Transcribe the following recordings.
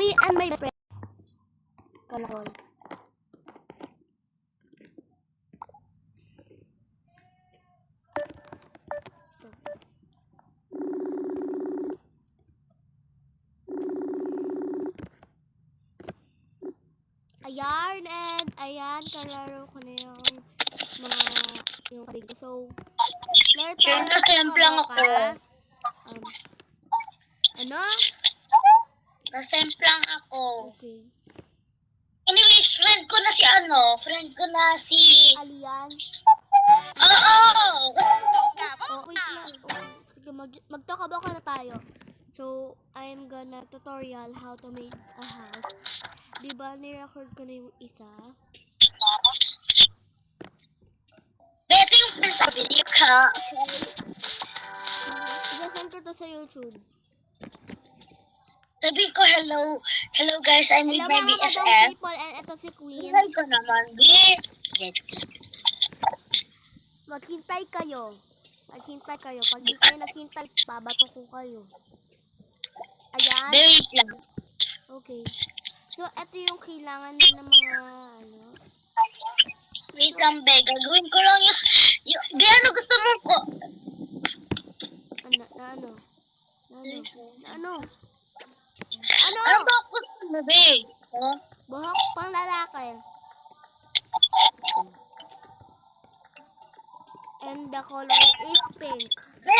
me and my best friend. Kalakol. So. Ayan, and ayan, kalaro ko na yung kabig. So, laro tayo. Temp lang ako. Ano? Nasemp lang ako. Okay. Anyways, friend ko na si Alian. Oo! Oh, wait lang. Oh, sige, mag-talk about ka na tayo. So, I'm gonna tutorial how to make a house. Diba, ni-record ko na yung isa? Beto yung sa video ka. Isa-send ko to sa YouTube. Sabi ko, hello guys, I'm with Hello my mga madong BFF. people, and ito si Queen. Hi ko naman, Maghintay kayo. Pag di kayo naghintay, babato ko kayo. Ayan. Wait lang. Okay. So, ito yung kailangan ng mga, Wait lang, be. Gagawin ko lang yung di ano gusto mo ko? Ano ba gusto mo, be? Huh? Buhok pang lalaki. And the color is pink. Be,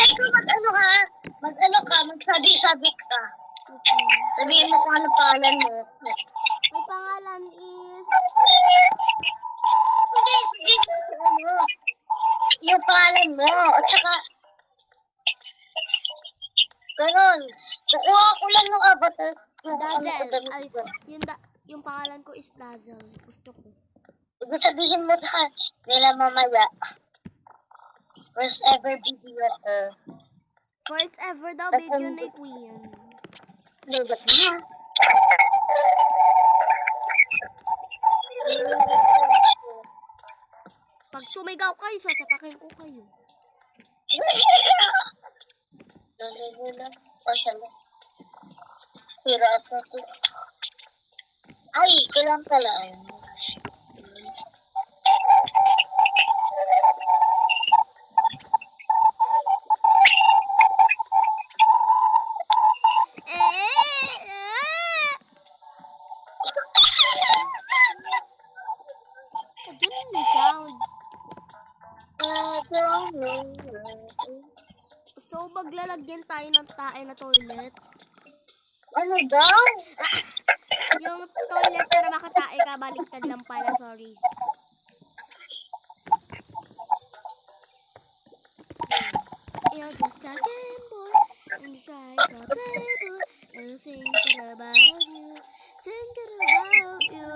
magsabi ka. Okay. Sabihin mo kung ano pangalan mo. May pangalan is... Hindi mo. Yung pangalan mo. At saka, ganun. Kukuha ko lang yung avatar. Dazzle. Ay, yung pangalan ko is Dazzle. Gusto ko. Ibig sabihin mo sa nila mamaya. First ever video ko. First ever daw video ni Queen. Legat na. Pag sumigaw kayo, sasapakin ko kayo. Lala. Pasala. Pero ako to. Ay, kailan pala. Ayun may sound. So, maglalagyan tayo ng tae na toilet. Ano daw? Yung toilet para makatae ka, baliktad lang pala, sorry. You're just a game boy, inside a playboy, and thinking about you,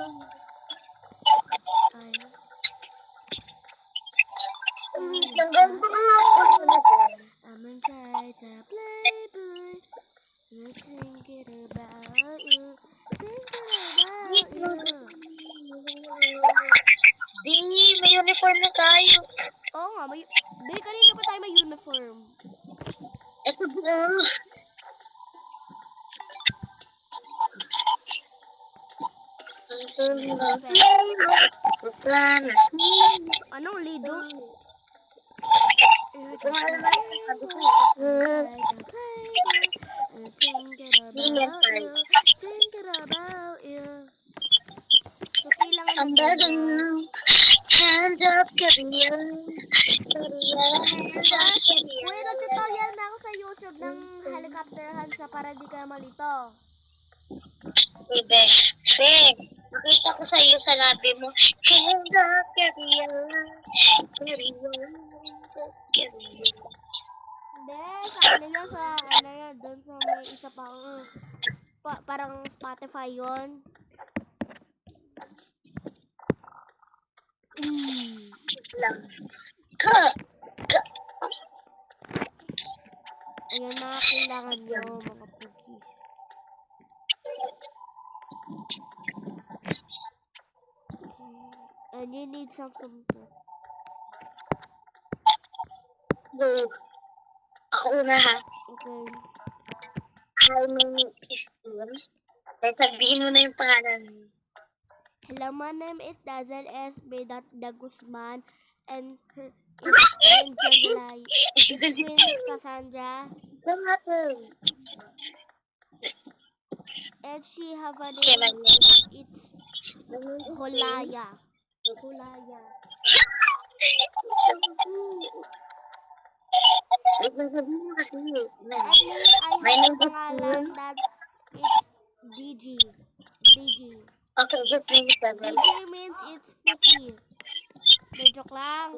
I'm inside a playboy, and thinking about you, May uniform na tayo. Oo nga, kanina pa tayo may uniform. Ito ba? Anong lido? So, kailangan Hands up, career. Kuya, nag-tutorial na ako sa YouTube ng helicopter hands na para di ka malito. Bebe, nakita ko sa iyo sa labi mo. Hands up, career. Hindi, sa ano yan, doon sa may isa pang, parang Spotify yun. Lang. Ayan na, kailangan nyo, mga pugis. And you need some to. Go. Ako una ha. Okay. Hi, my name is Tim. Sabihin mo na yung pangalan. Hello, my name is Dazzle S.B. De Guzman, and her is Angel Lai. It's Queen Cassandra, and she have a Okay, my name. name. It's Hulaya. Hulaya. Sabihin mo kasi. And me, I My have a name is pangalan that it's DG. DG. Okay, good please, Dazzle. DG means it's pretty. De joke lang.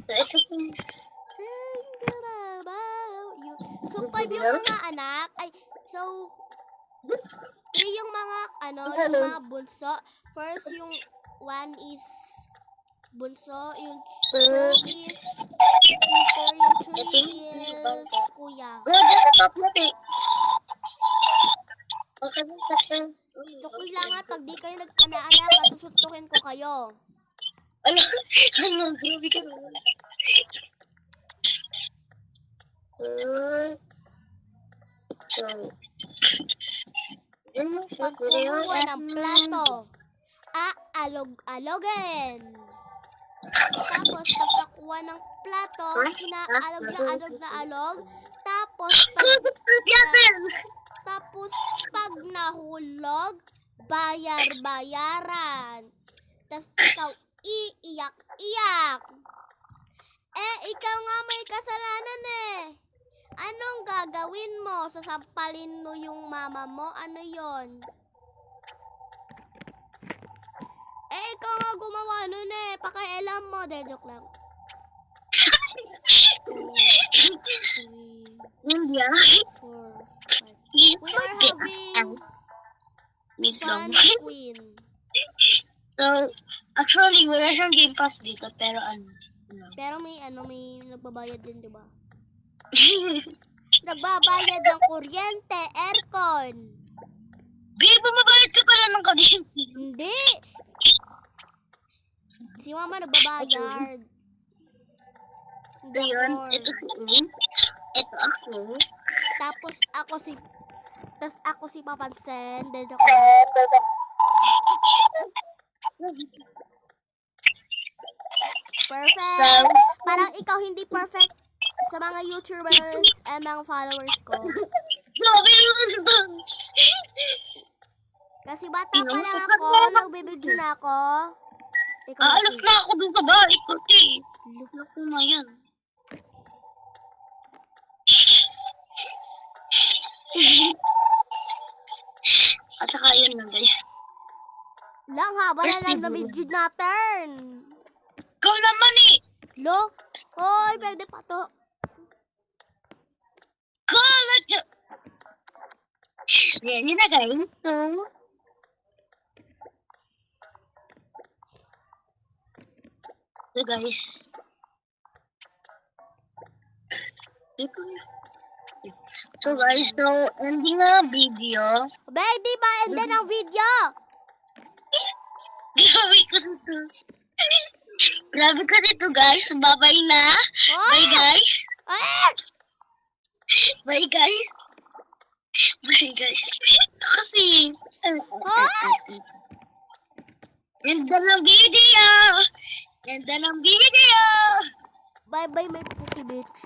So, ito please. Thinking about you. So, 5 yung mga anak. Ay, so, 3 yung mga, yung mga bunso. First, yung 1 is bunso. Yung 2 is sister. Yung 3 is kuya. Bro, just stop mo, eh. Okay, okay. So, kailangan pag di kayo nag-ana-ana, susuntukin ko kayo. Ano, grabe ka naman. So, Pag kumuha ng plato, aalog-alogin. Tapos, pagkakuha ng plato, inaalog na alog na alog. Tapos, pag nahulog, bayaran. Tapos, ikaw iiyak-iyak. Ikaw nga may kasalanan eh. Anong gagawin mo? Sasampalin mo yung mama mo? Ano yon? Ikaw nga gumawa nun eh. Pakialam mo. De, joke lang. 2, 3, India. 4, 5. We are having fun queen. So, actually, wala siyang Game Pass dito, pero Pero may nagbabayad din, di ba? Nagbabayad ng kuryente, aircon. Babe, bumabayad ka pala ng kuryente. Hindi. Si mama nagbabayad. Hindi Ayun, ako. ito si Ian. Ito ako. Tapos ako si Papansen. Then ako. Perfect. Parang ikaw hindi perfect sa mga YouTubers and mga followers ko. Grabe naman ito. Kasi bata pa lang ako, nagbibidyo na ako. Ikaw Aalas na ako dun sa bahay ko, eh. Look ko na yan. At saka yun na, guys. Lang haba na lang na video natin. Ikaw naman eh. Lo? Hoy, pwede pa to. College. Yan yun na, guys. So, guys. So, guys, so, ending na video. Bay, di ba enda ng video? Grabe ko ito. Grabe ko ito, guys. Bye-bye na. Bye, guys. Ah! Bye, guys. Bye, guys. Kasi, ganda ng video. Ganda ng video. Bye-bye, my pussy bitch.